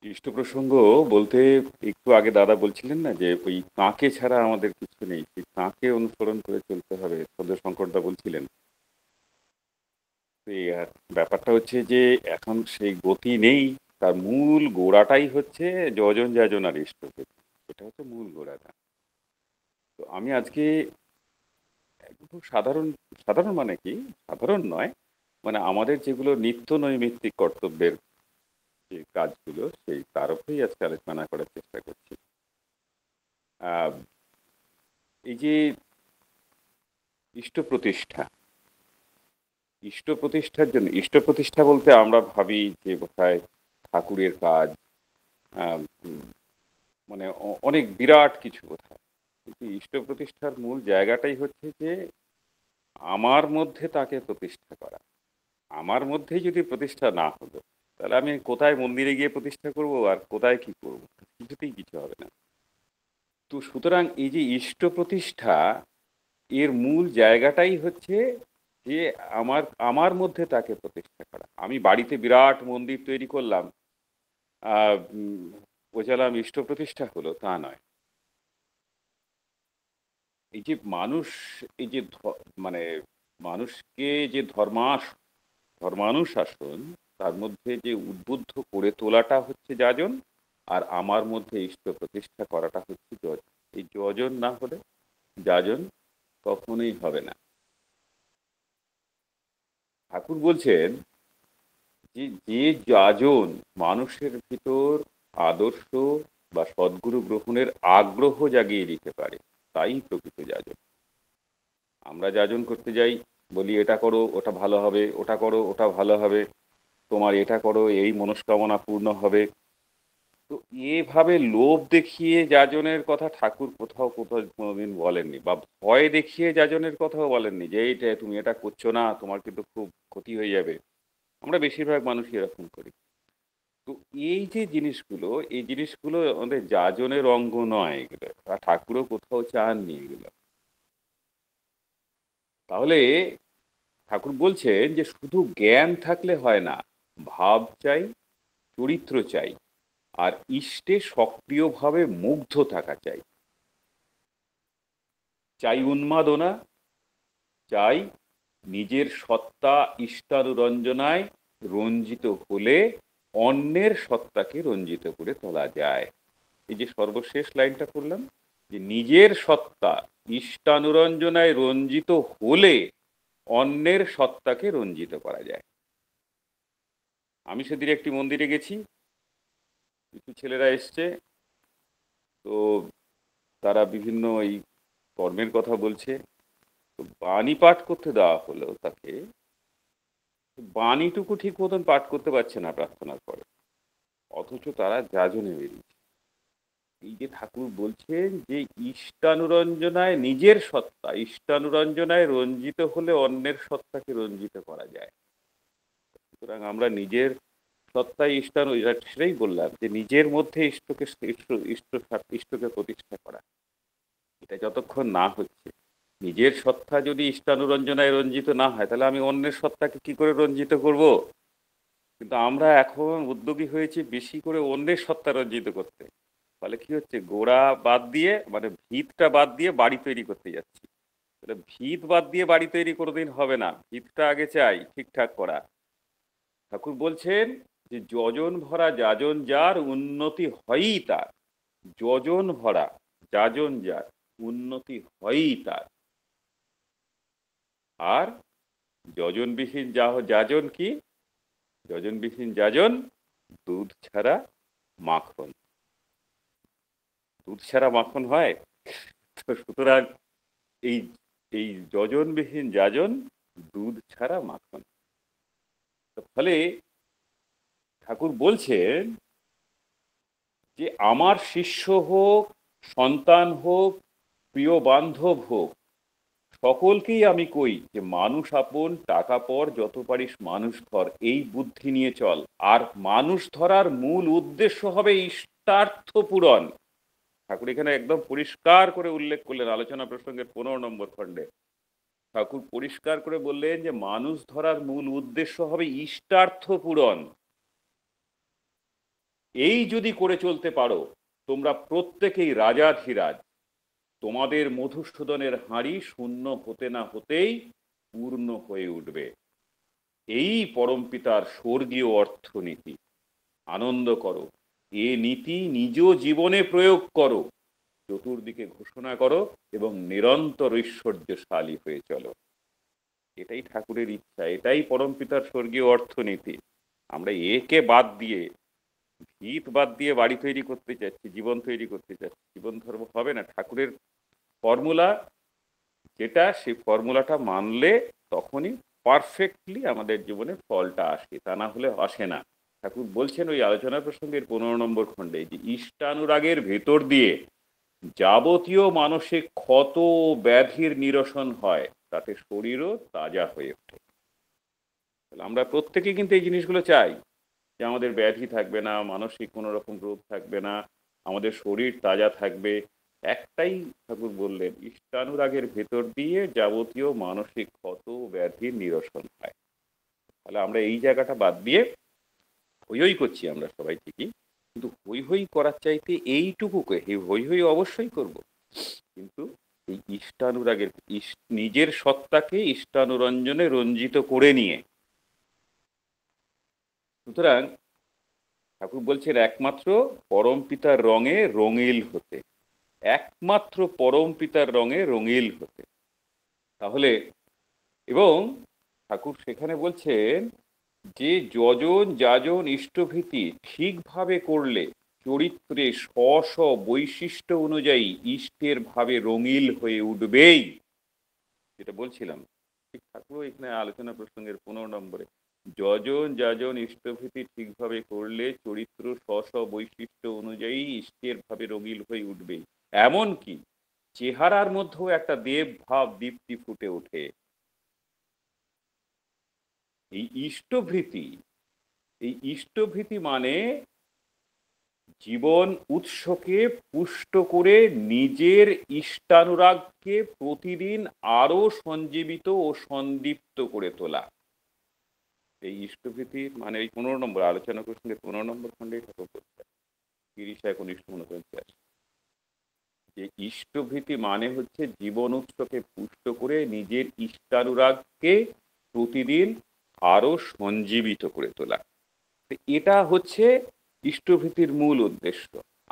ইষ্ট প্রসঙ্গ বলতে একটু আগে দাদা বলছিলেন না যে ওই কাকে ছাড়া আমাদের কিছু নেই, সেই কাকে অনুসরণ করে চলতে হবে, সদয় শঙ্করদা বলছিলেন। এই আর ব্যাপারটা হচ্ছে যে এখন সেই গতি নেই। তার মূল গোড়াটাই হচ্ছে যজন যাজন আর ইষ্ট গতি। এটা হচ্ছে মূল গোড়াটা। তো আমি আজকে খুব সাধারণ, সাধারণ মানে কি, সাধারণ নয়, মানে আমাদের যেগুলো নিত্য নৈমিত্তিক কর্তব্যের যে কাজগুলো সেই তার উপরেই আজকে আলোচনা করার চেষ্টা করছি। আহ এই যে ইষ্ট প্রতিষ্ঠা, ইষ্ট প্রতিষ্ঠার জন্য, ইষ্ট প্রতিষ্ঠা বলতে আমরা ভাবি যে কোথায় ঠাকুরের কাজ, আহ, উম, মানে অনেক বিরাট কিছু কোথায়। কিন্তু ইষ্ট প্রতিষ্ঠার মূল জায়গাটাই হচ্ছে যে আমার মধ্যে তাকে প্রতিষ্ঠা করা। আমার মধ্যেই যদি প্রতিষ্ঠা না হলো, তাহলে আমি কোথায় মন্দিরে গিয়ে প্রতিষ্ঠা করব আর কোথায় কি করব? কিছুতেই কিছু হবে না। তো সুতরাং এই যে ইষ্ট প্রতিষ্ঠা, এর মূল জায়গাটাই হচ্ছে যে আমার আমার মধ্যে তাকে প্রতিষ্ঠা করা। আমি বাড়িতে বিরাট মন্দির তৈরি করলাম, বোঝালাম ইষ্ট প্রতিষ্ঠা হলো, তা নয়। এই যে মানুষ, এই যে মানে মানুষকে যে ধর্মানুশাসন, তার মধ্যে যে উদ্বুদ্ধ করে তোলাটা হচ্ছে যাজন, আর আমার মধ্যে ইষ্ট প্রতিষ্ঠা করাটা হচ্ছে যজন। এই যজন না হলে যাজন কখনোই হবে না। ঠাকুর বলছেন যে যে যাজন মানুষের ভিতর আদর্শ বা সদ্গুরু গ্রহণের আগ্রহ জাগিয়ে দিতে পারে, তাই প্রকৃত যাজন। আমরা যাজন করতে যাই, বলি এটা করো ওটা ভালো হবে, ওটা করো ওটা ভালো হবে, তোমার এটা করো এই মনস্কামনা পূর্ণ হবে। তো এভাবে লোভ দেখিয়ে যাজনের কথা ঠাকুর কোথাও কোথাও কোনোদিন বলেননি, বা ভয় দেখিয়ে যাজনের কথাও বলেননি যে এইটা তুমি এটা করছো না, তোমার কিন্তু খুব ক্ষতি হয়ে যাবে। আমরা বেশিরভাগ মানুষই এরকম করি। তো এই যে জিনিসগুলো, এই জিনিসগুলো আমাদের যাজনের অঙ্গ নয় এগুলো, আর ঠাকুরও কোথাও চাননি এগুলো। তাহলে ঠাকুর বলছেন যে শুধু জ্ঞান থাকলে হয় না, ভাব চাই, চরিত্র চাই, আর ইষ্টে সক্রিয়ভাবে মুগ্ধ থাকা চাই। চাই উন্মাদনা, চাই নিজের সত্তা ইষ্টানুরঞ্জনায় রঞ্জিত হলে অন্যের সত্তাকে রঞ্জিত করে তোলা যায়। এই যে সর্বশেষ লাইনটা পড়লাম, যে নিজের সত্তা ইষ্টানুরঞ্জনায় রঞ্জিত হলে অন্যের সত্তাকে রঞ্জিত করা যায়। আমি সেদিন একটি মন্দিরে গেছি, কিছু ছেলেরা এসছে, তো তারা বিভিন্ন এই কর্মের কথা বলছে। তো বাণী পাঠ করতে দেওয়া হলো তাকে, বাণীটুকু ঠিক মতন পাঠ করতে পারছে না প্রার্থনার পরে, অথচ তারা যাজনে বেরিয়েছে। এই যে ঠাকুর বলছেন যে ইষ্টানুরঞ্জনায় নিজের সত্তা ইষ্টানুরঞ্জনায় রঞ্জিত হলে অন্যের সত্তাকে রঞ্জিত করা যায়। সুতরাং আমরা নিজের সত্তায় ইষ্টানু, সেটাই বললাম যে নিজের মধ্যে ইষ্টকে ইষ্টকে প্রতিষ্ঠা করা, এটা যতক্ষণ না হচ্ছে, নিজের সত্তা যদি ইষ্টানুরঞ্জনায় রঞ্জিত না হয়, তাহলে আমি অন্যের সত্তাকে কি করে রঞ্জিত করব? কিন্তু আমরা এখন উদ্যোগী হয়েছি বেশি করে অন্যের সত্তা রঞ্জিত করতে। ফলে কি হচ্ছে, গোড়া বাদ দিয়ে, মানে ভিতটা বাদ দিয়ে বাড়ি তৈরি করতে যাচ্ছি। তাহলে ভিত বাদ দিয়ে বাড়ি তৈরি কোনোদিন হবে না, ভিতটা আগে চাই ঠিকঠাক করা। ঠাকুর বলছেন যে যজন ভরা যাজন যার উন্নতি হয়ই তার। যজন ভরা যাজন যার উন্নতি হয়ই তার। আর যজনবিহীন যাজন কি? যজনবিহীন যাজন দুধ ছাড়া মাখন। দুধ ছাড়া মাখন হয়? তো সুতরাং এই এই যজনবিহীন যাজন দুধ ছাড়া মাখন। ফলে ঠাকুর বলছেন যে আমার শিষ্য হোক, সন্তান হোক, প্রিয় বান্ধব হোক, সকলকেই আমি কই যে মানুষ আপন, টাকা পর, যত পারিস মানুষ ধর, এই বুদ্ধি নিয়ে চল। আর মানুষ ধরার মূল উদ্দেশ্য হবে ইষ্টার্থ পূরণ। ঠাকুর এখানে একদম পরিষ্কার করে উল্লেখ করলেন আলোচনা প্রসঙ্গের 15 নম্বর খণ্ডে। ঠাকুর পরিষ্কার করে বললেন যে মানুষ ধরার মূল উদ্দেশ্য হবে ইষ্টার্থ পূরণ। এই যদি করে চলতে পারো, তোমরা প্রত্যেকেই রাজাধিরাজ। তোমাদের মধুসূদনের হাঁড়ি শূন্য হতে না হতেই পূর্ণ হয়ে উঠবে। এই পরমপিতার স্বর্গীয় অর্থনীতি। আনন্দ করো, এ নীতি নিজ জীবনে প্রয়োগ করো, চতুর্দিকে ঘোষণা করো এবং নিরন্তর ঐশ্বর্যশালী হয়ে চলো। এটাই ঠাকুরের ইচ্ছা, এটাই পরমপিতার স্বর্গীয় অর্থনীতি। আমরা একে বাদ দিয়ে, ভিত বাদ দিয়ে বাড়ি তৈরি করতে চাচ্ছি, জীবন তৈরি করতে চাচ্ছি, জীবন ধর্ম হবে না। ঠাকুরের ফর্মুলা যেটা, সেই ফর্মুলাটা মানলে তখনই পারফেক্টলি আমাদের জীবনে ফলটা আসে, তা না হলে আসে না। ঠাকুর বলছেন ওই আলোচনা প্রসঙ্গের 15 নম্বর খণ্ডে যে ইষ্টানুরাগের ভেতর দিয়ে যাবতীয় মানসিক ক্ষত ব্যাধির নিরসন হয়, তাতে শরীরও তাজা হয়ে ওঠে। আমরা প্রত্যেকে কিন্তু এই জিনিসগুলো চাই, যে আমাদের ব্যাধি থাকবে না, মানসিক কোনো রকম রোগ থাকবে না, আমাদের শরীর তাজা থাকবে। একটাই ঠাকুর বললেন, ইষ্টানুরাগের ভেতর দিয়ে যাবতীয় মানসিক ক্ষত ব্যাধির নিরসন হয়। তাহলে আমরা এই জায়গাটা বাদ দিয়ে হই হই করছি আমরা সবাই ঠিকই, কিন্তু হই হই করার চাইতে এইটুকুকে, হই হই অবশ্যই করব, কিন্তু এই ইষ্টানুরাগের নিজের সত্তাকে ইষ্টানুরঞ্জনে রঞ্জিত করে নিয়ে। সুতরাং ঠাকুর বলছেন একমাত্র পরম পিতার রঙে রঙিল হতে, একমাত্র পরম পিতার রঙে রঙিল হতে। তাহলে এবং ঠাকুর সেখানে বলছেন যে যজন যাজন ইষ্টভীতি ঠিকভাবে করলে চরিত্রে স্ব স্ব বৈশিষ্ট্য অনুযায়ী ইষ্টের ভাবে রঙিল হয়ে উঠবেই। যেটা বলছিলাম, ঠিক ঠাকুর এখানে আলোচনা প্রসঙ্গের 15 নম্বরে যজন যাজন ইষ্টভীতি ঠিকভাবে করলে চরিত্র স্ব স্ব বৈশিষ্ট্য অনুযায়ী ইষ্টের ভাবে রঙিল হয়ে উঠবেই। এমনকি চেহারার মধ্যেও একটা দেব ভাব দীপ্তি ফুটে ওঠে। এই ইষ্টভীতি, এই ইষ্টভীতি মানে জীবন উৎসকে পুষ্ট করে নিজের ইষ্টানুরাগকে প্রতিদিন আরো সঞ্জীবিত ও সন্দীপ্ত করে তোলা। এই ইষ্টভীতির মানে এই 15 নম্বর আলোচনা প্রসঙ্গে 15 নম্বর খণ্ডে ঠাকুর বলছেন 30-19-49 যে ইষ্টভীতি মানে হচ্ছে জীবন উৎসকে পুষ্ট করে নিজের ইষ্টানুরাগকে প্রতিদিন আরো সঞ্জীবিত করে তোলা। এটা হচ্ছে ইষ্টভীতির মূল উদ্দেশ্য।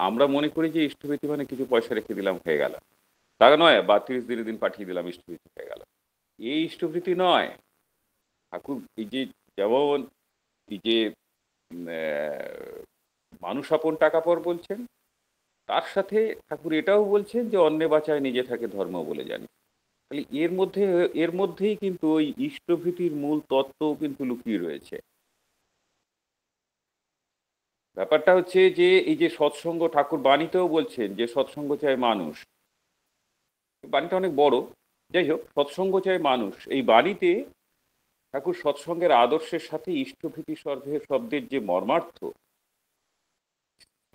আমরা মনে করি যে ইষ্টভীতি মানে কিছু পয়সা রেখে দিলাম হয়ে গেল, তা নয়, বা 30 দিনের দিন পাঠিয়ে দিলাম ইষ্টভীতি হয়ে গেল, এই ইষ্টভীতি নয়। ঠাকুর এই যে যেমন এই যে মানুষ আপন টাকা পর বলছেন, তার সাথে ঠাকুর এটাও বলছেন যে অন্নে বাঁচায় নিজে থাকে ধর্ম বলে জানি। তাহলে এর মধ্যেই কিন্তু ওই ইষ্টভীতির মূল তত্ত্বও কিন্তু লুকিয়ে রয়েছে। ব্যাপারটা হচ্ছে যে এই যে সৎসঙ্গ, ঠাকুর বাণীতেও বলছেন যে সৎসঙ্গ চায় মানুষ, বাণীটা অনেক বড়, যাই হোক, সৎসঙ্গ চায় মানুষ, এই বাণীতে ঠাকুর সৎসঙ্গের আদর্শের সাথে ইষ্টভীতি শব্দের যে মর্মার্থ,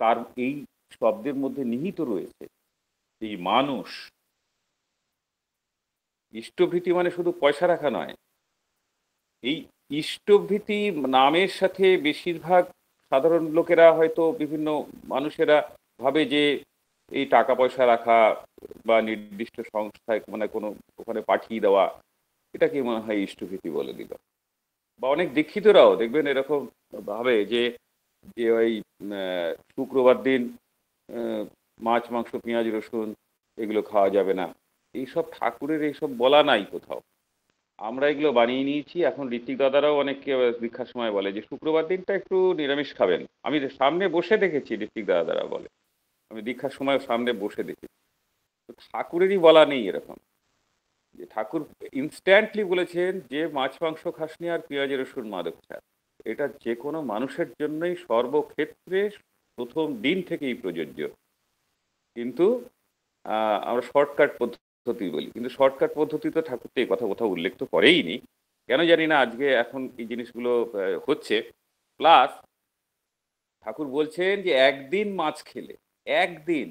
তার এই শব্দের মধ্যে নিহিত রয়েছে এই মানুষ। ইষ্টভীতি মানে শুধু পয়সা রাখা নয়। এই ইষ্টভীতি নামের সাথে বেশিরভাগ সাধারণ লোকেরা, হয়তো বিভিন্ন মানুষেরা ভাবে যে এই টাকা পয়সা রাখা বা নির্দিষ্ট সংস্থায় মানে কোনো ওখানে পাঠিয়ে দেওয়া, এটাকে মনে হয় ইষ্টভীতি বলে দিল। বা অনেক দীক্ষিতরাও দেখবেন এরকম ভাবে যে যে ওই শুক্রবার দিন মাছ মাংস পেঁয়াজ রসুন এগুলো খাওয়া যাবে না। এইসব ঠাকুরের এইসব বলা নাই কোথাও, আমরা এগুলো বানিয়ে নিয়েছি। এখন ঋত্বিক দাদারাও অনেককে দীক্ষার সময় বলে যে শুক্রবার দিনটা একটু নিরামিষ খাবেন। আমি সামনে বসে দেখেছি ঋত্বিক দাদারা বলে, আমি দীক্ষার সময় সামনে বসে দেখেছি। তো ঠাকুরেরই বলা নেই এরকম, যে ঠাকুর ইনস্ট্যান্টলি বলেছেন যে মাছ মাংস খাসনি আর পেঁয়াজ রসুন মাদক ছাড়। এটা যে কোনো মানুষের জন্যই সর্বক্ষেত্রে প্রথম দিন থেকেই প্রযোজ্য। কিন্তু আমরা শর্টকাট পদ্ধতি বলি, কিন্তু শর্টকাট পদ্ধতি তো ঠাকুর তো এই কথা কোথাও উল্লেখ তো করেই নি। কেন জানি না আজকে এখন এই জিনিসগুলো হচ্ছে। প্লাস ঠাকুর বলছেন যে একদিন মাছ খেলে, একদিন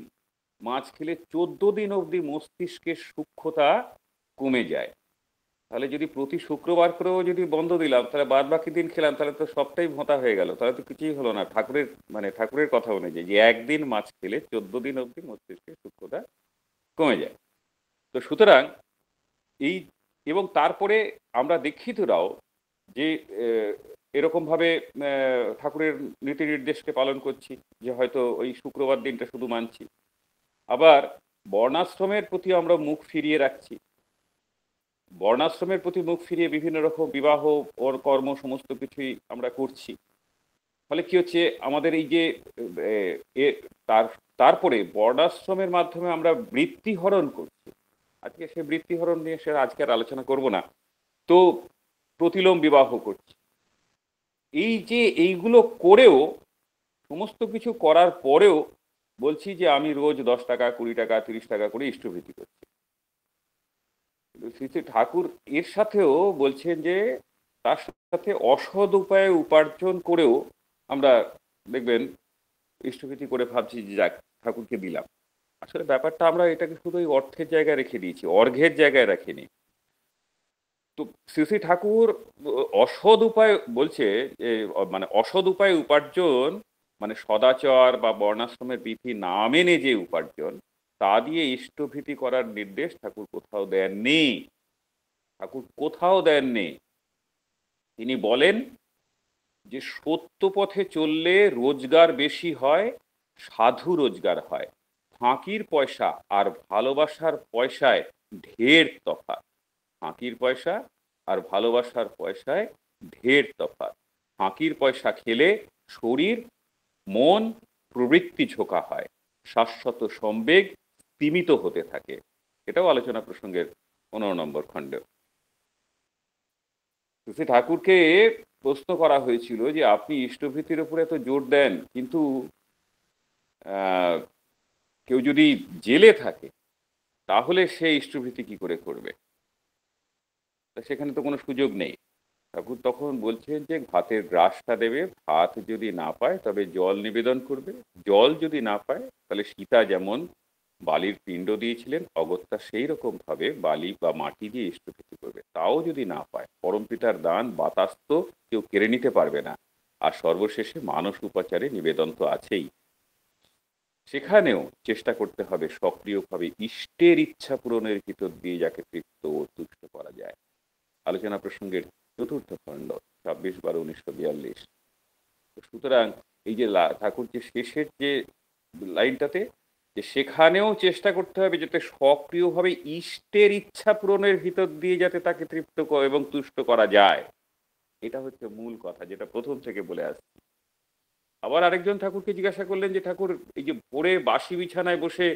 মাছ খেলে 14 দিন অবধি মস্তিষ্কের সূক্ষ্মতা কমে যায়। তাহলে যদি প্রতি শুক্রবার করেও যদি বন্ধ দিলাম, তাহলে বাদ বাকি দিন খেলাম, তাহলে তো সবটাই ভোঁতা হয়ে গেল, তাহলে তো কিছুই হলো না। ঠাকুরের মানে ঠাকুরের কথা অনুযায়ী যে একদিন মাছ খেলে 14 দিন অবধি মস্তিষ্কের সূক্ষ্মতা কমে যায়। তো সুতরাং এই এবং তারপরে আমরা দীক্ষিতরাও যে এরকমভাবে ঠাকুরের নীতি নির্দেশকে পালন করছি, যে হয়তো ওই শুক্রবার দিনটা শুধু মানছি, আবার বর্ণাশ্রমের প্রতি আমরা মুখ ফিরিয়ে রাখছি। বর্ণাশ্রমের প্রতি মুখ ফিরিয়ে বিভিন্ন রকম বিবাহ ওর কর্ম সমস্ত কিছুই আমরা করছি। ফলে কি হচ্ছে, আমাদের এই যে আহ, এ তারপরে বর্ণাশ্রমের মাধ্যমে আমরা বৃত্তি হরণ করছি। আজকে সে বৃত্তি হরণ নিয়ে সে আজকে আর আলোচনা করব না। তো প্রতিলোম বিবাহ করছি, এই যে এইগুলো করেও, সমস্ত কিছু করার পরেও বলছি যে আমি রোজ 10 টাকা 20 টাকা 30 টাকা করে ইষ্টভৃতি করছি। শ্রী শ্রী ঠাকুর এর সাথেও বলছেন যে তার সাথে অসৎ উপায়ে উপার্জন করেও আমরা দেখবেন ইষ্টভৃতি করে ভাবছি যে যাক ঠাকুরকে দিলাম। আসলে ব্যাপারটা আমরা এটাকে শুধু ওই অর্থের জায়গায় রেখে দিয়েছি, অর্ঘ্যের জায়গায় রাখিনি। তো শ্রী শ্রী ঠাকুর অসৎ উপায় বলছে যে মানে অসৎ উপায়ে উপার্জন, মানে সদাচর বা বর্ণাশ্রমের বিধি না মেনে যে উপার্জন, তা দিয়ে ইষ্টভৃতি করার নির্দেশ ঠাকুর কোথাও দেননি। ঠাকুর কোথাও দেননি। তিনি বলেন যে সত্য পথে চললে রোজগার বেশি হয়, সাধু রোজগার হয়। ফাঁকির পয়সা আর ভালোবাসার পয়সায় ঢের তফাৎ। ফাঁকির পয়সা আর ভালোবাসার পয়সায় ঢের তফাৎ। ফাঁকির পয়সা খেলে শরীর মন প্রবৃত্তি ঝোঁকা হয়, শাশ্বত সম্বেগ স্তিমিত হতে থাকে। এটাও আলোচনা প্রসঙ্গের 15 নম্বর খণ্ড। শ্রী ঠাকুরকে প্রশ্ন করা হয়েছিল যে আপনি ইষ্টভৃতির উপরে এত জোর দেন, কিন্তু আহ, কেউ যদি জেলে থাকে তাহলে সে ইষ্টভৃতি কি করে করবে? তা সেখানে তো কোনো সুযোগ নেই। ঠাকুর তখন বলছেন যে ভাতের গ্রাসটা দেবে, ভাত যদি না পায় তবে জল নিবেদন করবে, জল যদি না পায় তাহলে সীতা যেমন বালির পিণ্ড দিয়েছিলেন, অগত্যা সেই রকম ভাবে বালি বা মাটি দিয়ে ইষ্টভৃতি করবে। তাও যদি না পায়, পরমপিতার দান বাতাস তো কেউ কেড়ে নিতে পারবে না। আর সর্বশেষে মানস উপাচারে নিবেদন তো আছেই, সেখানেও চেষ্টা করতে হবে সক্রিয়ভাবে ইষ্টের ইচ্ছা পূরণের ভিতর দিয়ে যাকে তৃপ্ত ও তুষ্ট করা যায়। আলোচনা প্রসঙ্গের 4র্থ খণ্ড, 26/12/1942। সুতরাং এই যে ঠাকুর যে শেষের যে লাইনটাতে, যে সেখানেও চেষ্টা করতে হবে যাতে সক্রিয়ভাবে ইষ্টের ইচ্ছা পূরণের ভিতর দিয়ে যাতে তাকে তৃপ্ত এবং তুষ্ট করা যায়। এটা হচ্ছে মূল কথা, যেটা প্রথম থেকে বলে আসছি। আবার আরেকজন ঠাকুরকে জিজ্ঞাসা করলেন যে ঠাকুর, এই যে পড়ে বাসি বিছানায় বসে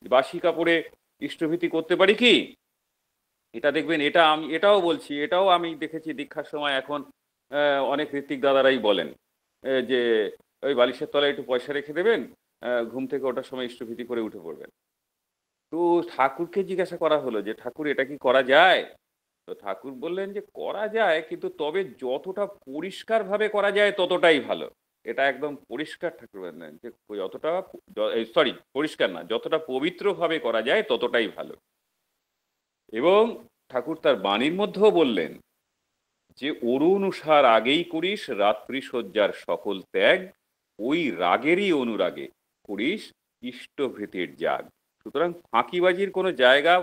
বাসি কাপড়ে ইষ্টভৃতি করতে পারি কি? এটা দেখবেন, এটা আমি এটাও বলছি, এটাও আমি দেখেছি দীক্ষার সময়। এখন অনেক ঋত্বিক দাদারাই বলেন যে ওই বালিশের তলায় একটু পয়সা রেখে দেবেন, ঘুম থেকে ওঠার সময় ইষ্টভৃতি করে উঠে পড়বেন। তো ঠাকুরকে জিজ্ঞাসা করা হলো যে ঠাকুর এটা কি করা যায়? তো ঠাকুর বললেন যে করা যায়, কিন্তু তবে যতটা পরিষ্কার ভাবে করা যায় ততটাই ভালো। এটা একদম পরিষ্কার, ঠাকুর বললেন যে যতটা, সরি পরিষ্কার না, যতটা পবিত্র ভাবে করা যায় ততটাই ভালো। এবং ঠাকুর তার বাণীর মধ্যেও বললেন যে অরুণুষার আগেই করিস রাত্রি শয্যার সকল ত্যাগ, ওই রাগেরই অনুরাগে করিস ইষ্টভৃতির জাগ। সুতরাং ফাঁকিবাজির কোনো জায়গা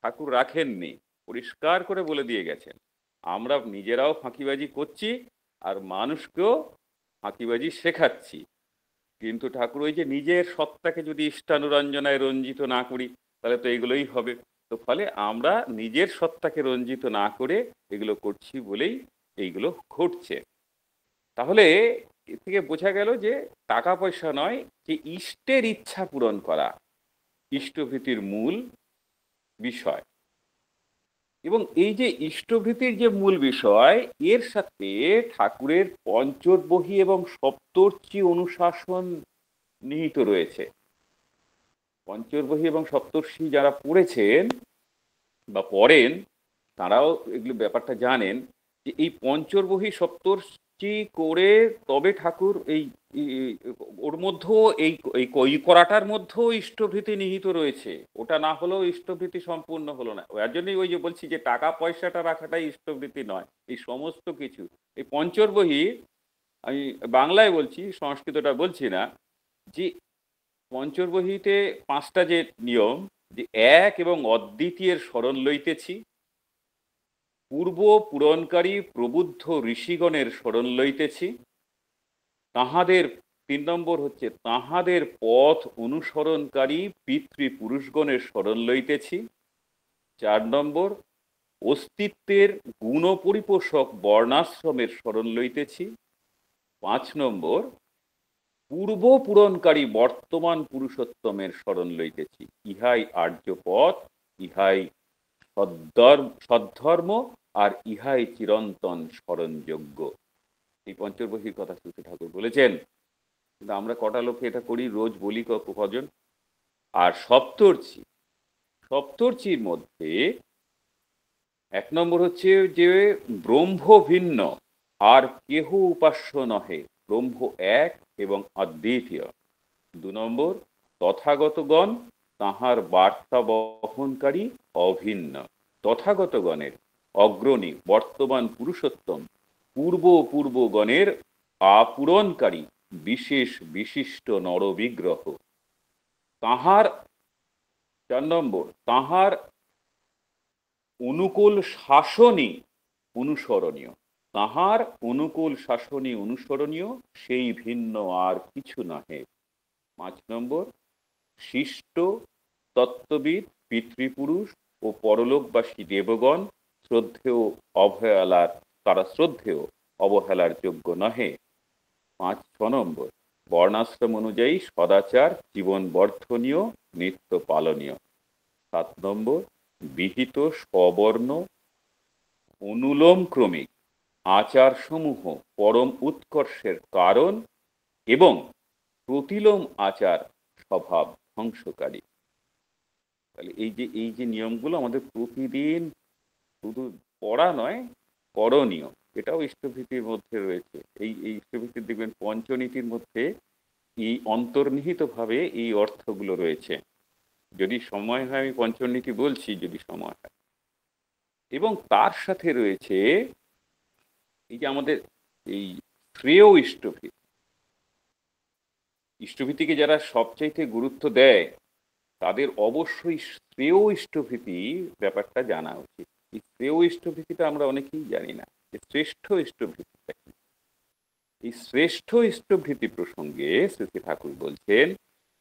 ঠাকুর রাখেননি, পরিষ্কার করে বলে দিয়ে গেছেন। আমরা নিজেরাও ফাঁকিবাজি করছি আর মানুষকেও ফাঁকিবাজি শেখাচ্ছি। কিন্তু ঠাকুর ওই যে নিজের সত্তাকে যদি ইষ্টানুরঞ্জনায় রঞ্জিত না করি, তাহলে তো এগুলোই হবে। তো ফলে আমরা নিজের সত্তাকে রঞ্জিত না করে এগুলো করছি বলেই এইগুলো ঘটছে। তাহলে এ থেকে বোঝা গেল যে টাকা পয়সা নয়, যে ইষ্টের ইচ্ছা পূরণ করা ইষ্টভৃতির মূল বিষয়। এবং এই যে ইষ্টভৃতির যে মূল বিষয়, এর সাথে ঠাকুরের পঞ্চদবহী এবং সপ্তর্ষি অনুশাসন নিহিত রয়েছে। পঞ্চদবহী এবং সপ্তর্ষি যারা পড়েছেন বা পড়েন, তারাও এগুলো ব্যাপারটা জানেন যে এই পঞ্চদবহী সপ্তর্ষি করে তবে ঠাকুর এই ওর মধ্যেও এই এই ওই করাটার মধ্যেও ইষ্টভীতি নিহিত রয়েছে। ওটা না হলেও ইষ্টভীতি সম্পূর্ণ হলো না। এর জন্যই ওই যে বলছি যে টাকা পয়সাটা রাখাটাই ইষ্টভীতি নয়। এই সমস্ত কিছু এই পঞ্চরবহি, আমি বাংলায় বলছি, সংস্কৃতটা বলছি না, যে পঞ্চরবহিতে ৫টা যে নিয়ম, যে এক এবং অদ্বিতীয়ের স্মরণ লইতেছি, পূর্ব পূরণকারী প্রবুদ্ধ ঋষিগণের স্মরণ লইতেছি, তাহাদের ৩ নম্বর হচ্ছে তাহাদের পথ অনুসরণকারী পিতৃপুরুষগণের স্মরণ লইতেছি, ৪ নম্বর অস্তিত্বের গুণ পরিপোষক বর্ণাশ্রমের স্মরণ লইতেছি, ৫ নম্বর পূর্ব পূরণকারী বর্তমান পুরুষোত্তমের স্মরণ লইতেছি। ইহাই আর্য পথ, ইহাই সদ্ধর্ম, আর ইহাই চিরন্তন স্মরণযোগ্য। এই পঞ্চরবহির কথা শ্রী ঠাকুর বলেছেন। কিন্তু আমরা কটা লোকে এটা করি, রোজ বলি কজন। আর সপ্তর্চি, সপ্তর্চির মধ্যে ১ নম্বর হচ্ছে যে ব্রহ্ম ভিন্ন আর কেহ উপাস্য নহে, ব্রহ্ম এক এবং অদ্বিতীয়। ২ নম্বর তথাগতগণ তাহার বার্তা বহনকারী অভিন্ন। তথাগতগণের অগ্রণী বর্তমান পুরুষোত্তম, পূর্বগণের আপূরণকারী বিশেষ বিশিষ্ট নরবিগ্রহ। তাহার ৪ নম্বর তাহার অনুকূল শাসনই অনুসরণীয়, তাহার অনুকূল শাসনই অনুসরণীয়, সেই ভিন্ন আর কিছু নহে। ৫ নম্বর শিষ্ট তত্ত্ববিদ পিতৃপুরুষ ও পরলোকবাসী দেবগণ শ্রদ্ধেয় অবহেলার, তারা শ্রদ্ধেয় অবহেলার যোগ্য নহে। ৬ নম্বর বর্ণাশ্রম অনুযায়ী সদাচার জীবন বর্ধনীয়, নিত্য পালনীয়। ৭ নম্বর বিহিত স্ববর্ণ অনুলোম ক্রমিক আচারসমূহ পরম উৎকর্ষের কারণ এবং প্রতিলোম আচার স্বভাব ধ্বংসকারী। তাহলে এই যে নিয়মগুলো আমাদের প্রতিদিন শুধু পড়া নয়, করণীয়, এটাও ইষ্টভীতির মধ্যে রয়েছে। এই ইষ্টভীতির দেখবেন পঞ্চনীতির মধ্যে এই অন্তর্নিহিতভাবে এই অর্থগুলো রয়েছে। যদি সময় হয় আমি পঞ্চনীতি বলছি, যদি সময় হয়। এবং তার সাথে রয়েছে এই যে আমাদের এই শ্রেয় ইষ্টভীতি, ইষ্টভীতিকে যারা সবচাইতে গুরুত্ব দেয় তাদের অবশ্যই শ্রেয় ইষ্টভীতি ব্যাপারটা জানা উচিত। এই শ্রেয় ইষ্টভীতিটা আমরা অনেকেই জানি না, যে শ্রেষ্ঠ ইষ্টভীতিটা কি। এই শ্রেষ্ঠ ইষ্টভীতি প্রসঙ্গে শ্রী ঠাকুর বলছেন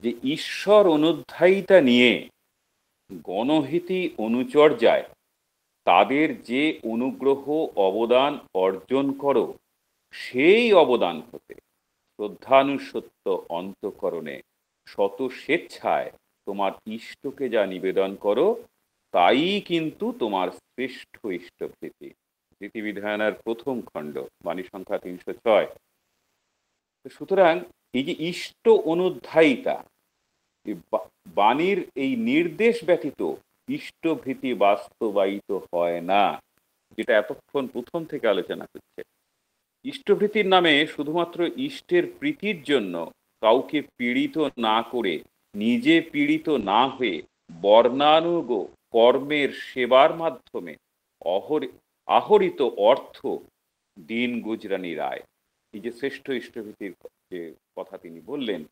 যে ঈশ্বর অনুধ্যায়িতা নিয়ে গণহিতি অনুচর্যায় তাদের যে অনুগ্রহ অবদান অর্জন করো, সেই অবদান হতে শ্রদ্ধানুসত্য অন্তঃকরণে শত স্বেচ্ছায় তোমার ইষ্টকে যা নিবেদন করো, তাই কিন্তু তোমার শ্রেষ্ঠ ইষ্টভীতি। নীতিবিধানের ১ম খণ্ড, বাণী সংখ্যা ৩০৬। সুতরাং এই যে ইষ্ট অনুধ্যায়িতা, বাণীর এই নির্দেশ ব্যতীত ইষ্টভীতি বাস্তবায়িত হয় না, যেটা এতক্ষণ প্রথম থেকে আলোচনা করছে। ইষ্টভীতির নামে শুধুমাত্র ইষ্টের প্রীতির জন্য কাউকে পীড়িত না করে, নিজে পীড়িত না হয়ে বর্ণানুগ কর্মের সেবার মাধ্যমে আহরিত অর্থ দিন গুজরানি রায়, এই যে শ্রেষ্ঠ ইষ্টভীতির যে কথা তিনি বললেন,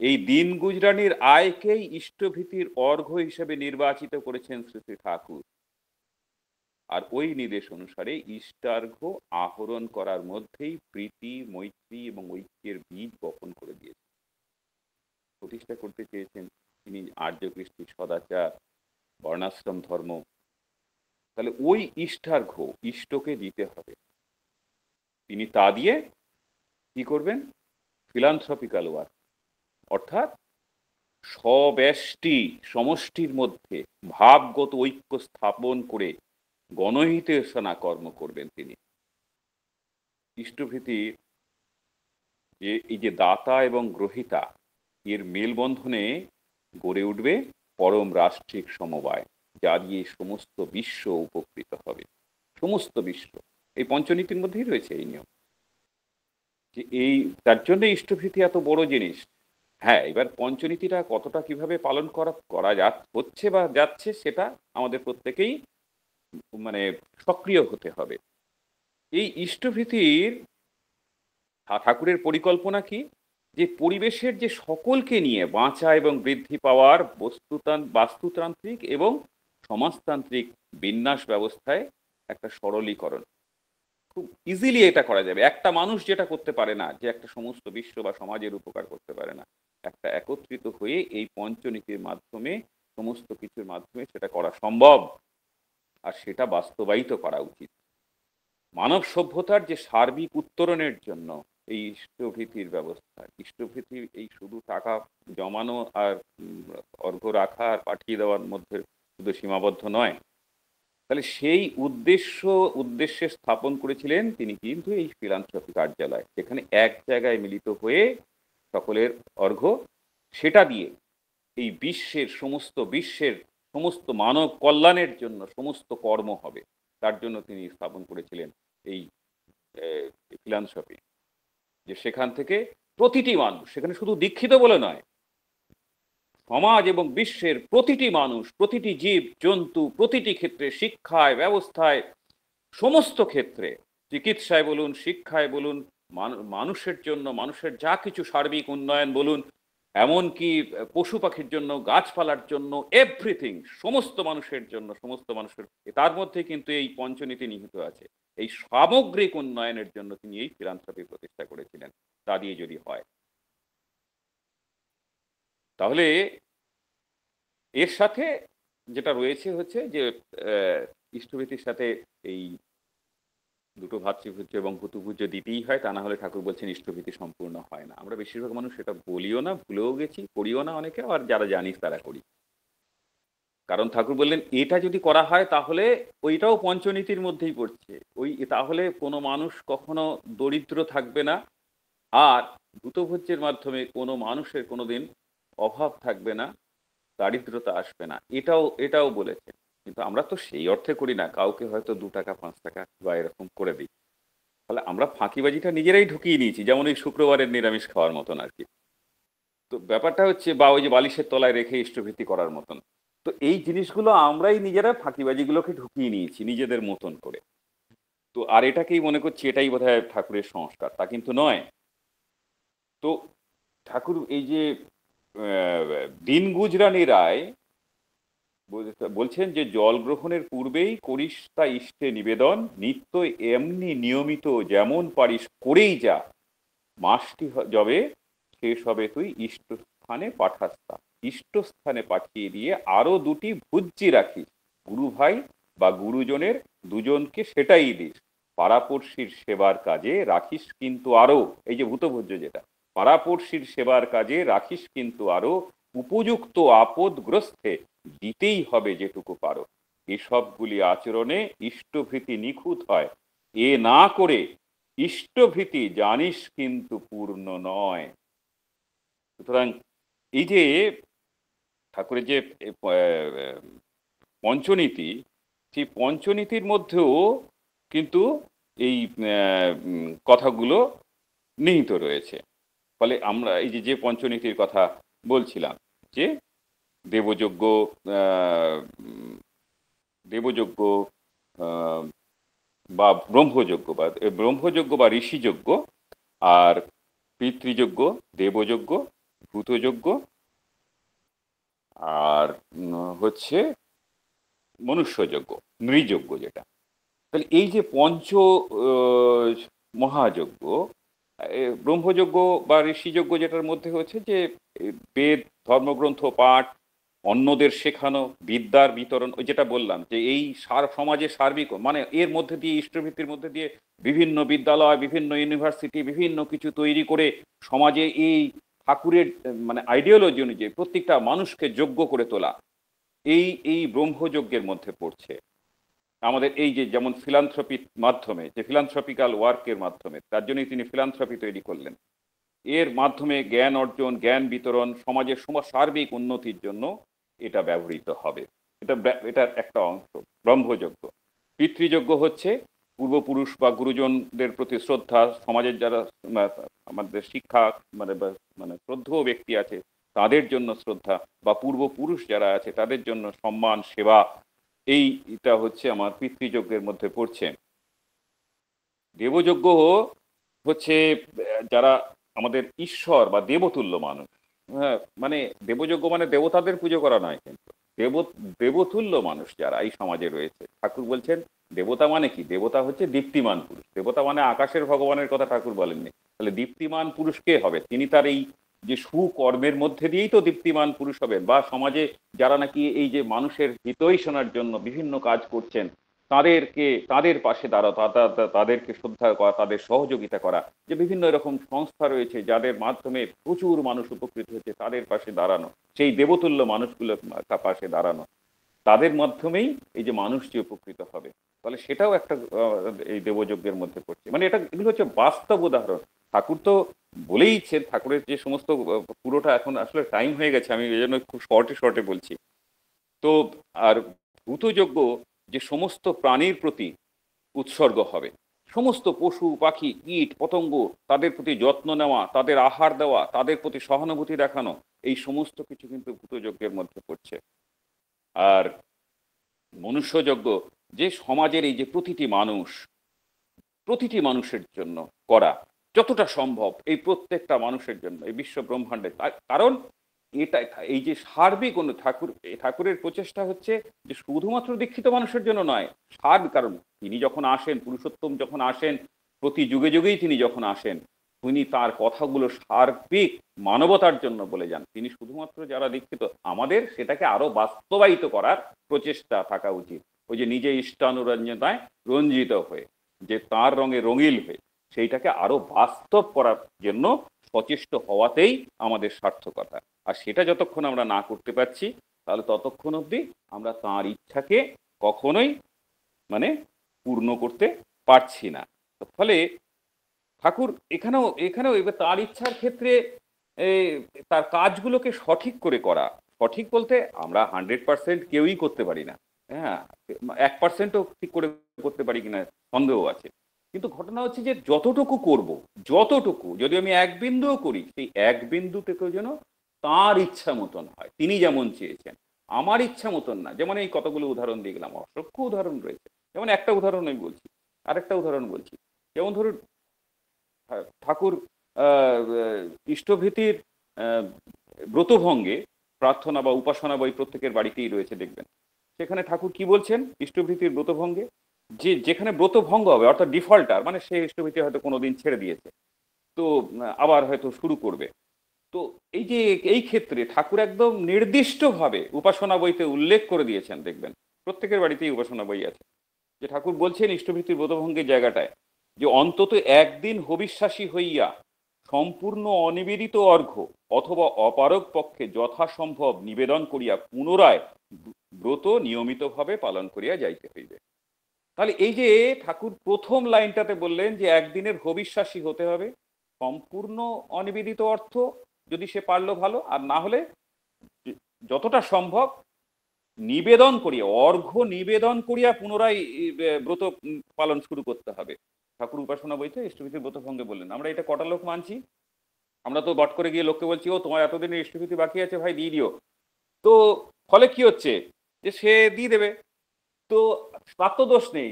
এই দিন গুজরানির আয়কেই ইষ্টভীতির অর্ঘ্য হিসেবে নির্বাচিত করেছেন শ্রী ঠাকুর। আর ওই নির্দেশ অনুসারে ইষ্টার্ঘ্য আহরণ করার মধ্যেই প্রীতি, মৈত্রী এবং ঐক্যের বীজ বপন করে দিয়েছেন, প্রতিষ্ঠা করতে চেয়েছেন তিনি আর্য কৃষ্টি, সদাচার, বর্ণাশ্রম ধর্ম। তাহলে ওই ইষ্টার্ঘ্য ইষ্টকে দিতে হবে। তিনি তা দিয়ে কি করবেন? ফিলান্থ্রপিক্যাল ওয়ার্ক, অর্থাৎ স্বব্যষ্টি সমষ্টির মধ্যে ভাবগত ঐক্য স্থাপন করে গণহিতেষণা কর্ম করবেন তিনি। ইষ্টভীতির যে এই যে দাতা এবং গ্রহিতা, এর মেলবন্ধনে গড়ে উঠবে পরম রাষ্ট্রিক সমবায়, যা দিয়ে সমস্ত বিশ্ব উপকৃত হবে। সমস্ত বিশ্ব এই পঞ্চনীতির মধ্যেই রয়েছে এই নিয়ম। যে এই তার জন্য ইষ্টভীতি এত বড় জিনিস। হ্যাঁ, এবার পঞ্চনীতিটা কতটা কিভাবে পালন করা হচ্ছে বা যাচ্ছে সেটা আমাদের প্রত্যেকেই মানে সক্রিয় হতে হবে। এই ইষ্টভীতির ঠাকুরের পরিকল্পনা কি? যে পরিবেশের যে সকলকে নিয়ে বাঁচা এবং বৃদ্ধি পাওয়ার বাস্তুতান্ত্রিক এবং সমাজতান্ত্রিক বিন্যাস ব্যবস্থায় একটা সরলীকরণ। খুব ইজিলি এটা করা যাবে। একটা মানুষ যেটা করতে পারে না, যে একটা সমস্ত বিশ্ব বা সমাজের উপকার করতে পারে না, একটা একত্রিত হয়ে এই পঞ্চনীতির মাধ্যমে সমস্ত কিছুর মাধ্যমে সেটা করা সম্ভব, আর সেটা বাস্তবায়িত করা উচিত। মানব সভ্যতার যে সার্বিক উত্তরণের জন্য এই ইষ্টভীতির ব্যবস্থা, ইষ্টভীতি এই শুধু টাকা জমানো আর অর্ঘ্য রাখা আর পাঠিয়ে দেওয়ার মধ্যে শুধু সীমাবদ্ধ নয়। তাহলে সেই উদ্দেশ্যে স্থাপন করেছিলেন তিনি কিন্তু এই ফিলান্থ্রপি কার্যালয়, যেখানে এক জায়গায় মিলিত হয়ে সকলের অর্ঘ্য, সেটা দিয়ে এই বিশ্বের সমস্ত মানব কল্যাণের জন্য সমস্ত কর্ম হবে। তার জন্য তিনি স্থাপন করেছিলেন এই ফিলান্থ্রপি, যে সেখান থেকে প্রতিটি মানুষ, সেখানে শুধু দীক্ষিত বলে নয়, সমাজ এবং বিশ্বের প্রতিটি মানুষ, প্রতিটি জীব জন্তু, প্রতিটি ক্ষেত্রে, শিক্ষায়, ব্যবস্থায়, সমস্ত ক্ষেত্রে, চিকিৎসায় বলুন, শিক্ষায় বলুন, মানুষের জন্য, মানুষের যা কিছু সার্বিক উন্নয়ন বলুন, এমনকি পশু পাখির জন্য, গাছপালার জন্য, এভরিথিং, সমস্ত মানুষের জন্য, সমস্ত মানুষের, তার মধ্যে কিন্তু এই পঞ্চনীতি নিহিত আছে। এই সামগ্রিক উন্নয়নের জন্য তিনি এই ফিলান্থ্রপি প্রতিষ্ঠা করেছিলেন। তা দিয়ে যদি হয়, তাহলে এর সাথে যেটা রয়েছে হচ্ছে যে ইষ্টভীতির সাথে এই দুটো ভাতৃভুজ এবং ভূতুভুজ দিতেই হয়, তা না হলে ঠাকুর বলছেন ইষ্টভীতি সম্পূর্ণ হয় না। আমরা বেশিরভাগ মানুষ সেটা বলিও না, ভুলেও গেছি, করিও না অনেকে, আর যারা জানিস তারা করি। কারণ ঠাকুর বললেন এটা যদি করা হয় তাহলে ওইটাও পঞ্চনীতির মধ্যেই পড়ছে, তাহলে কোনো মানুষ কখনো দরিদ্র থাকবে না, আর ভূতভোজ্যের মাধ্যমে কোনো মানুষের কোনোদিন অভাব থাকবে না, দারিদ্রতা আসবে না, এটাও বলেছে। কিন্তু আমরা তো সেই অর্থে করি না, কাউকে হয়তো 2 টাকা 5 টাকা বা এরকম করে দিই। ফলে আমরা ফাঁকিবাজিটা নিজেরাই ঢুকিয়ে নিয়েছি, যেমন এই শুক্রবারের নিরামিষ খাওয়ার মতন আর কি। তো ব্যাপারটা হচ্ছে, বা ওই যে বালিশের তলায় রেখে ইষ্টভীতি করার মতন। তো এই জিনিসগুলো আমরাই নিজেরা ফাঁকিবাজিগুলোকে ঢুকিয়ে নিয়েছি নিজেদের মতন করে। তো আর এটাকেই মনে করছি এটাই বোধহয় ঠাকুরের সংস্কার, তা কিন্তু নয়। তো ঠাকুর এই যে দিন গুজরানি রায় বলছেন যে জল গ্রহণের পূর্বেই করিস তা ইষ্টে নিবেদন, নিত্য এমনি নিয়মিত যেমন পারিস করেই যা, মাসটি যবে শেষ হবে তুই ইষ্টস্থানে পাঠাস্তা, ইষ্টস্থানে পাঠিয়ে দিয়ে আরো 2টি ভুজ্জি রাখিস, গুরু ভাই বা গুরুজনের দুজনকে সেটাই দিস, পাড়াপড়শির সেবার কাজে রাখিস কিন্তু আরো, এই যে ভূতভোজ্য যেটা, পাড়াপড়শির সেবার কাজে রাখিস কিন্তু আরো, উপযুক্ত আপদগ্রস্তে দিতেই হবে যেটুকু পারো, এসবগুলি আচরণে ইষ্টভীতি নিখুঁত হয়, এ না করে ইষ্টভীতি জানিস কিন্তু পূর্ণ নয়। সুতরাং এই যে ঠাকুরের যে পঞ্চনীতি, সেই পঞ্চনীতির মধ্যেও কিন্তু এই কথাগুলো নিহিত রয়েছে। ফলে আমরা এই যে পঞ্চনীতির কথা বলছিলাম, যে দেবযজ্ঞ, দেবযজ্ঞ বা ব্রহ্মযজ্ঞ বা ঋষিযজ্ঞ, আর পিতৃযজ্ঞ, দেবযজ্ঞ, ভূতযজ্ঞ, আর হচ্ছে মনুষ্যযজ্ঞ, নৃযজ্ঞ যেটা। তাহলে এই যে মহাযজ্ঞ, ব্রহ্মযজ্ঞ বা ঋষিযজ্ঞ যেটার মধ্যে হচ্ছে যে বেদ ধর্মগ্রন্থ পাঠ, অন্যদের শেখানো, বিদ্যার বিতরণ, ওই যেটা বললাম যে এই সমাজে সার্বিক, মানে এর মধ্যে দিয়ে ইষ্টভীতির মধ্যে দিয়ে বিভিন্ন বিদ্যালয়, বিভিন্ন ইউনিভার্সিটি, বিভিন্ন কিছু তৈরি করে সমাজে এই ঠাকুরের মানে আইডিওলজি অনুযায়ী প্রত্যেকটা মানুষকে যোগ্য করে তোলা, এই ব্রহ্মযজ্ঞের মধ্যে পড়ছে। আমাদের এই যে যেমন ফিলান্থ্রপির মাধ্যমে, যে ফিলান্থ্রপিক্যাল ওয়ার্কের মাধ্যমে, তার জন্যই তিনি ফিলান্থ্রপি তৈরি করলেন। এর মাধ্যমে জ্ঞান অর্জন, জ্ঞান বিতরণ, সমাজের সার্বিক উন্নতির জন্য এটা ব্যবহৃত হবে। এটার একটা অংশ ব্রহ্মযজ্ঞ। পিতৃযজ্ঞ হচ্ছে পূর্বপুরুষ বা গুরুজনদের প্রতি শ্রদ্ধা, সমাজের যারা আমাদের শিক্ষা মানে মানে শ্রদ্ধেয় ব্যক্তি আছে তাদের জন্য শ্রদ্ধা, বা পূর্বপুরুষ যারা আছে তাদের জন্য সম্মান, সেবা, এইটা হচ্ছে আমার পিতৃযজ্ঞের মধ্যে পড়ছে। দেবযজ্ঞ হচ্ছে যারা আমাদের ঈশ্বর বা দেবতুল্য মানুষ। হ্যাঁ, মানে দেবযজ্ঞ মানে দেবতাদের পুজো করা নয়, কিন্তু দেব দেবতুল্য মানুষ যারা এই সমাজে রয়েছে। ঠাকুর বলছেন দেবতা মানে কি? দেবতা হচ্ছে দীপ্তিমান পুরুষ। দেবতা মানে আকাশের ভগবানের কথা ঠাকুর বলেননি। তাহলে দীপ্তিমান পুরুষ কে হবে? তিনি তার এই যে সুকর্মের মধ্যে দিয়েই তো দীপ্তিমান পুরুষ হবেন। বা সমাজে যারা নাকি এই যে মানুষের হিতই শোনার জন্য বিভিন্ন কাজ করছেন, তাদের পাশে দাঁড়ানো, তাদেরকে শ্রদ্ধা করা, তাদের সহযোগিতা করা। যে বিভিন্ন রকম সংস্থা রয়েছে যাদের মাধ্যমে প্রচুর মানুষ উপকৃত হচ্ছে, তাদের পাশে দাঁড়ানো, সেই দেবতুল্য মানুষগুলোর পাশে দাঁড়ানো, তাদের মাধ্যমেই এই যে মানুষ যে উপকৃত হবে। তাহলে সেটাও একটা এই দেবযজ্ঞের মধ্যে পড়ছে। মানে এগুলো হচ্ছে বাস্তব উদাহরণ। ঠাকুর তো বলেইছেন, ঠাকুরের যে সমস্ত পুরোটা এখন আসলে টাইম হয়ে গেছে, আমি এই জন্য খুব শর্টে শর্টে বলছি। তো আর ভূতযজ্ঞ যে সমস্ত প্রাণীর প্রতি উৎসর্গ হবে, সমস্ত পশু পাখি কীট পতঙ্গ, তাদের প্রতি যত্ন নেওয়া, তাদের আহার দেওয়া, তাদের প্রতি সহানুভূতি দেখানো, এই সমস্ত কিছু কিন্তু ভূতযজ্ঞের মধ্যে পড়ছে। আর মনুষ্যযজ্ঞ যে সমাজের এই যে প্রতিটি মানুষের জন্য করা, যতটা সম্ভব এই প্রত্যেকটা মানুষের জন্য, এই বিশ্ব ব্রহ্মাণ্ডে। কারণ এটা এই যে সার্বিক ঠাকুরের প্রচেষ্টা হচ্ছে যে শুধুমাত্র দীক্ষিত মানুষের জন্য নয়, কারণ তিনি যখন আসেন, পুরুষোত্তম যখন আসেন, প্রতি যুগে যুগেই তিনি যখন আসেন, তিনি তার কথাগুলো সার্বিক মানবতার জন্য বলে যান। তিনি শুধুমাত্র যারা দীক্ষিত, আমাদের সেটাকে আরো বাস্তবায়িত করার প্রচেষ্টা থাকা উচিত। ওই যে নিজে ইষ্টানুরঞ্জনায় রঞ্জিত হয়ে, যে তার রঙে রঙিল হয়ে, সেইটাকে আরো বাস্তব করার জন্য সচেষ্ট হওয়াতেই আমাদের সার্থকতা। আর সেটা যতক্ষণ আমরা না করতে পারছি, তাহলে ততক্ষণ অবধি আমরা তাঁর ইচ্ছাকে কখনোই মানে পূর্ণ করতে পারছি না। ফলে ঠাকুর এখানেও এবার তার ইচ্ছার ক্ষেত্রে তার কাজগুলোকে সঠিক করে করা। সঠিক বলতে আমরা 100% কেউই করতে পারি না। হ্যাঁ, 1%ও ঠিক করে করতে পারি কিনা সন্দেহ আছে। কিন্তু ঘটনা হচ্ছে যে যতটুকু যদি আমি এক বিন্দুও করি, সেই এক বিন্দু থেকেও যেন তার ইচ্ছা মতন হয়, তিনি যেমন চেয়েছেন, আমার ইচ্ছা মতন না। যেমন এই কতগুলো উদাহরণ দিয়ে গেলাম, অসংখ্য উদাহরণ রয়েছে। যেমন একটা উদাহরণ আমি বলছি, আরেকটা উদাহরণ বলছি। যেমন ধরুন ঠাকুর ইষ্টভীতির ব্রতভঙ্গে প্রার্থনা বা উপাসনা বই প্রত্যেকের বাড়িতেই রয়েছে, দেখবেন। সেখানে ঠাকুর কি বলছেন ইষ্টভীতির ব্রতভঙ্গে? যে যেখানে ব্রতভঙ্গ হবে, অর্থাৎ ডিফল্টার, মানে সে ইষ্টভীতি হয়তো কোনোদিন ছেড়ে দিয়েছে, তো আবার হয়তো শুরু করবে। তো এই যে এই ক্ষেত্রে ঠাকুর একদম নির্দিষ্টভাবে উপাসনা বইতে উল্লেখ করে দিয়েছেন, দেখবেন প্রত্যেকের বাড়িতেই উপাসনা বই আছে, যে ঠাকুর বলছেন ইষ্টভীতির ব্রতভঙ্গের জায়গাটায় যে অন্তত একদিন হবিশ্বাসী হইয়া সম্পূর্ণ অনিবেদিত অর্ঘ্য অথবা অপারগ পক্ষে যথাসম্ভব নিবেদন করিয়া পুনরায় ব্রত নিয়মিতভাবে পালন করিয়া যাইতে হইবে। তাহলে এই যে ঠাকুর প্রথম লাইনটাতে বললেন যে একদিনের হবিশ্বাসী হতে হবে, সম্পূর্ণ অনিবেদিত অর্থ যদি সে পারলো ভালো, আর না হলে যতটা সম্ভব নিবেদন করিয়া, অর্ঘ্য নিবেদন করিয়া পুনরায় ব্রত পালন শুরু করতে হবে। ঠাকুর উপাসনা বইতে ইষ্টভীতির ব্রতভঙ্গে বললেন। আমরা এটা কটা লোক মানছি? আমরা তো বট করে গিয়ে লোককে বলছি, ও তোমার এতদিনের ইষ্টভীতি বাকি আছে ভাই, দিয়ে দিও। তো ফলে কি হচ্ছে যে সে দিয়ে দেবে। তো তার তো দোষ নেই।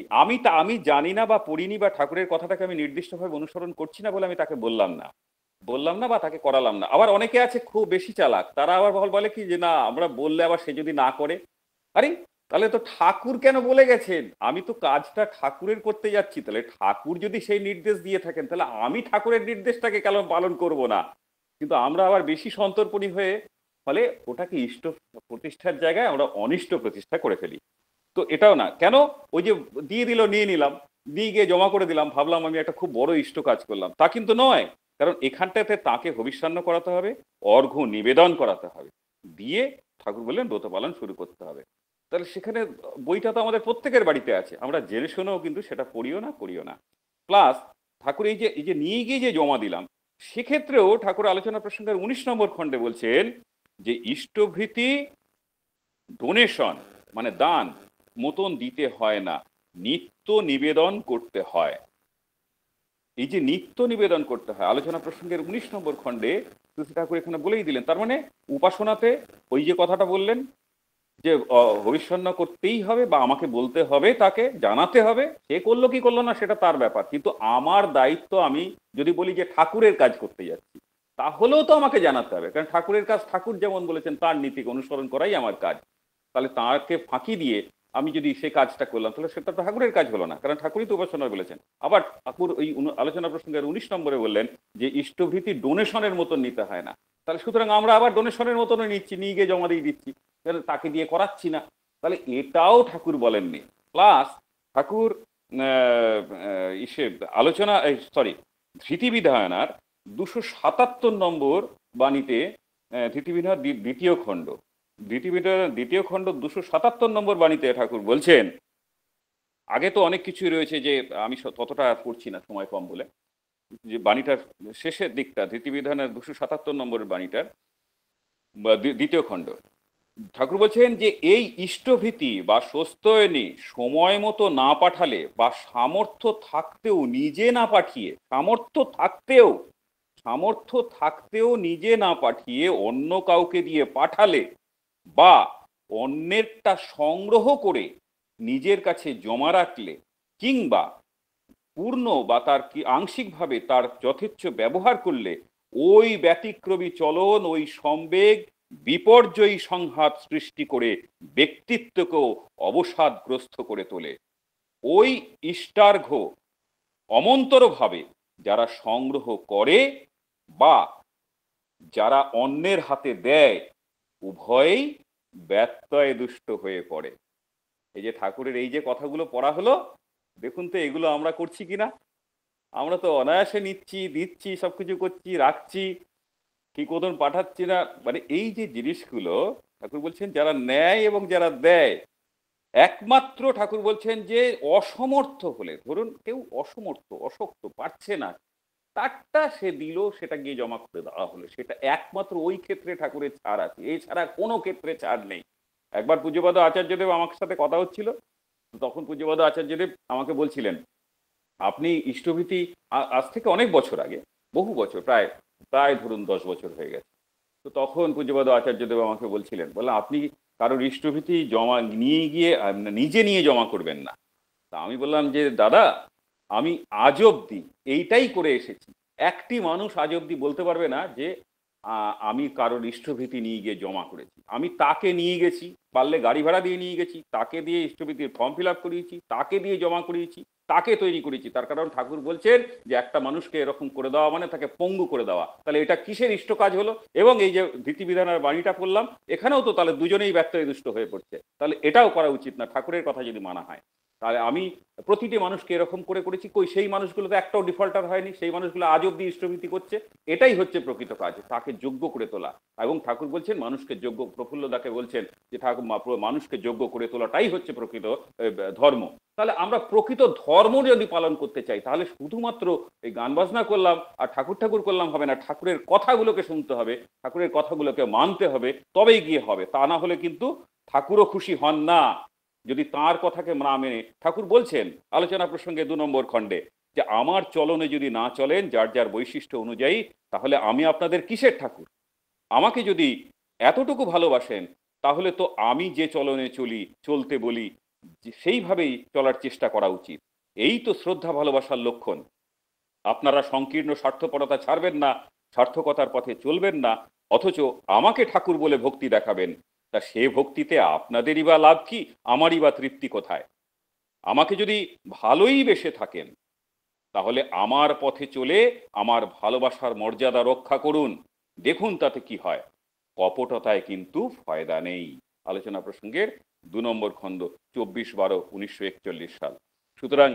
আমি জানি না বা পড়িনি, বা ঠাকুরের কথাটাকে আমি নির্দিষ্টভাবে অনুসরণ করছি না বলে আমি তাকে বললাম না বা তাকে করালাম না। আবার অনেকে আছে খুব বেশি চালাক, তারা আবার বলে কি যে না, আমরা বললে আবার সে যদি না করে, আরে তাহলে তো ঠাকুর কেন বলে গেছেন? আমি তো কাজটা ঠাকুরের করতে যাচ্ছি, তাহলে ঠাকুর যদি সেই নির্দেশ দিয়ে থাকেন, তাহলে আমি ঠাকুরের নির্দেশটাকে কেন পালন করব না? কিন্তু আমরা আবার বেশি সন্তর্পণী হয়ে ফলে ওটাকে ইষ্ট প্রতিষ্ঠার জায়গায় আমরা অনিষ্ট প্রতিষ্ঠা করে ফেলি। তো এটাও না, কেন ওই যে দিয়ে দিল, নিয়ে নিলাম, দিয়ে গিয়ে জমা করে দিলাম, ভাবলাম আমি একটা খুব বড় ইষ্ট কাজ করলাম, তা কিন্তু নয়। কারণ এখানটাতে তাকে হবিষ্যান্ন করাতে হবে, অর্ঘ্য নিবেদন করাতে হবে, দিয়ে ঠাকুর বললেন ব্রত পালন শুরু করতে হবে। তাহলে সেখানে বইটা তো আমাদের প্রত্যেকের বাড়িতে আছে, আমরা জেনে শুনেও কিন্তু সেটা করিও না। প্লাস ঠাকুর এই যে নিয়ে গিয়ে যে জমা দিলাম, সেক্ষেত্রেও ঠাকুর আলোচনা প্রসঙ্গের 19 নম্বর খণ্ডে বলছেন যে ইষ্টভৃতি ডোনেশন মানে দান মতন দিতে হয় না, নিত্য নিবেদন করতে হয়। এই যে নিত্য নিবেদন করতে হয়, আলোচনা প্রসঙ্গের 19 নম্বর খণ্ডে তুলসী ঠাকুর এখানে বলেই দিলেন। তার মানে উপাসনাতে ওই যে কথাটা বললেন যে হবিষ্যান্ন করতেই হবে বা আমাকে বলতে হবে, তাকে জানাতে হবে, সে করলো কি করলো না সেটা তার ব্যাপার, কিন্তু আমার দায়িত্ব, আমি যদি বলি যে ঠাকুরের কাজ করতে যাচ্ছি, তাহলেও তো আমাকে জানাতে হবে, কারণ ঠাকুরের কাজ ঠাকুর যেমন বলেছেন তার নীতিকে অনুসরণ করাই আমার কাজ। তাহলে তাকে ফাঁকি দিয়ে আমি যদি সে কাজটা করলাম, তাহলে সেটা তো ঠাকুরের কাজ হলো না, কারণ ঠাকুরই তো উপাসনা বলেছেন। আবার ঠাকুর ওই আলোচনা প্রসঙ্গের 19 নম্বরে বললেন যে ইষ্টভৃতি ডোনেশনের মতন নিতে হয় না। তাহলে সুতরাং আমরা আবার ডোনেশনের মতনই নিচ্ছি, নিয়ে গিয়ে জমা দিয়ে দিচ্ছি, তাকে দিয়ে করাচ্ছি না। তাহলে এটাও ঠাকুর বলেননি। প্লাস ঠাকুর ইসে আলোচনা, সরি, ধৃতিবিধায়নার 277 নম্বর বাণীতে, ধৃতিবিধান দ্বিতীয় খণ্ড, ধৃতিবিধান দ্বিতীয় খণ্ড 277 নম্বর বাণীতে ঠাকুর বলছেন, আগে তো অনেক কিছুই রয়েছে যে আমি ততটা পড়ছি না সময় কম বলে, যে বাণীটার শেষের দিকটা ধৃতিবিধানের 277 নম্বরের বাণীটার দ্বিতীয় খণ্ড, ঠাকুর বলছেন যে এই ইষ্টভীতি বা স্বস্ত্যয়নী সময় মতো না পাঠালে বা সামর্থ্য থাকতেও নিজে না পাঠিয়ে, সামর্থ্য থাকতেও নিজে না পাঠিয়ে অন্য কাউকে দিয়ে পাঠালে বা অন্যেরটা সংগ্রহ করে নিজের কাছে জমা রাখলে, কিংবা পূর্ণ বা তার কি আংশিকভাবে তার যথেচ্ছ ব্যবহার করলে ওই ব্যতিক্রমী চলন, ওই সম্বেগ বিপর্যয়ী সংঘাত সৃষ্টি করে ব্যক্তিত্বকেও অবসাদগ্রস্ত করে তোলে। ওই ইষ্টার্ঘ অমন্তরভাবে যারা সংগ্রহ করে বা যারা অন্যের হাতে দেয়, উভয়েই ব্যত্যয় দুষ্ট হয়ে পড়ে। এই যে ঠাকুরের এই যে কথাগুলো পড়া হলো, দেখুন তো এগুলো আমরা করছি কিনা। আমরা তো অনায়াসে নিচ্ছি, দিচ্ছি, সবকিছু করছি, রাখছি, ঠিক মতন পাঠাচ্ছি না। মানে এই যে জিনিসগুলো ঠাকুর বলছেন যারা নেয় এবং যারা দেয়, একমাত্র ঠাকুর বলছেন যে অসমর্থ হলে, ধরুন কেউ অসমর্থ, অশক্ত, পারছে না, তারটা সে দিল, সেটা গিয়ে জমা করে দেওয়া হলো, সেটা একমাত্র ওই ক্ষেত্রে ঠাকুরের ছাড় আছে, এছাড়া কোনো ক্ষেত্রে ছাড় নেই। একবার পূজ্যপাদ আচার্যদেব আমার সাথে কথা হচ্ছিল, তখন পূজ্যপাদ আচার্যদেব আমাকে বলছিলেন, আপনি ইষ্টভীতি, আজ থেকে অনেক বছর আগে, বহু বছর, প্রায় প্রায় ধরুন 10 বছর হয়ে গেছে, তো তখন পূজ্যপাদ আচার্যদেব আমাকে বলছিলেন, বললাম আপনি কারোর ইষ্টভীতি জমা নিয়ে গিয়ে নিজে নিয়ে জমা করবেন না। তা আমি বললাম যে দাদা, আমি আজ অব্দি এইটাই করে এসেছি, একটি মানুষ আজ অব্দি বলতে পারবে না যে আমি কারোর ইষ্টভীতি নিয়ে গিয়ে জমা করেছি। আমি তাকে নিয়ে গেছি, পারলে গাড়ি ভাড়া দিয়ে নিয়ে গেছি, তাকে দিয়ে ইষ্টভীতির ফর্ম ফিল আপ করিয়েছি, তাকে দিয়ে জমা করিয়েছি, তাকে তৈরি করেছি। তার কারণ ঠাকুর বলছেন যে একটা মানুষকে এরকম করে দেওয়া মানে তাকে পঙ্গু করে দেওয়া। তাহলে এটা কিসের ইষ্ট কাজ হলো? এবং এই যে ধৃতিবিধানের বাণীটা পড়লাম, এখানেও তো তাহলে দুজনেই ব্যত্যয় দুষ্ট হয়ে পড়ছে। তাহলে এটাও করা উচিত না, ঠাকুরের কথা যদি মানা হয়। তাহলে আমি প্রতিটি মানুষকে এরকম করে করেছি, কই সেই মানুষগুলো তো একটাও ডিফল্টার হয়নি, সেই মানুষগুলো আজ অব্দি ইষ্টভীতি করছে। এটাই হচ্ছে প্রকৃত কাজ, তাকে যোগ্য করে তোলা। এবং ঠাকুর বলছেন মানুষকে যোগ্য, প্রফুল্লদাকে বলছেন যে ঠাকুর মানুষকে যোগ্য করে তোলাটাই হচ্ছে প্রকৃত ধর্ম। তাহলে আমরা প্রকৃত ধর্ম যদি পালন করতে চাই, তাহলে শুধুমাত্র এই গান বাজনা করলাম আর ঠাকুর ঠাকুর করলাম হবে না, ঠাকুরের কথাগুলোকে শুনতে হবে, ঠাকুরের কথাগুলোকে মানতে হবে, তবেই গিয়ে হবে। তা না হলে কিন্তু ঠাকুরও খুশি হন না যদি তার কথাকে না মেনে। ঠাকুর বলছেন আলোচনা প্রসঙ্গে 2 নম্বর খণ্ডে যে আমার চলনে যদি না চলেন যার যার বৈশিষ্ট্য অনুযায়ী, তাহলে আমি আপনাদের কিসের ঠাকুর? আমাকে যদি এতটুকু ভালোবাসেন, তাহলে তো আমি যে চলনে চলি, চলতে বলি, সেইভাবেই চলার চেষ্টা করা উচিত। এই তো শ্রদ্ধা ভালোবাসার লক্ষণ। আপনারা সংকীর্ণ স্বার্থপরতা ছাড়বেন না, সার্থকতার পথে চলবেন না, অথচ আমাকে ঠাকুর বলে ভক্তি দেখাবেন। তা সে ভক্তিতে আপনাদেরই বা লাভ কি, আমারই বা তৃপ্তি কোথায়? আমাকে যদি ভালোই বেসে থাকেন, তাহলে আমার পথে চলে আমার ভালোবাসার মর্যাদা রক্ষা করুন, দেখুন তাতে কি হয়। কপটতায় কিন্তু ফায়দা নেই। আলোচনা প্রসঙ্গের 2 নম্বর খণ্ড, 24/12/1941 সাল। সুতরাং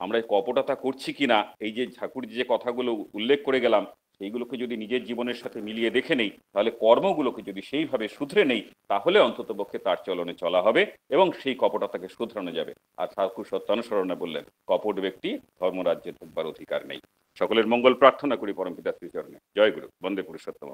আমরা কপটতা করছি কিনা, এই যে ঠাকুর যে কথাগুলো উল্লেখ করে গেলাম, সেইগুলোকে যদি নিজের জীবনের সাথে মিলিয়ে দেখে নেই, তাহলে কর্মগুলোকে যদি সেইভাবে শুধরে নেই, তাহলে অন্ততপক্ষে তার চলনে চলা হবে এবং সেই কপটতাকে শুধরানো যাবে। আর ঠাকুর সত্যানুসরণে বললেন, কপট ব্যক্তি ধর্মরাজ্যে ঢুকবার অধিকার নেই। সকলের মঙ্গল প্রার্থনা করি পরমপিতা শ্রীচরণে। জয় গুরু, বন্দে পুরুষোত্তম।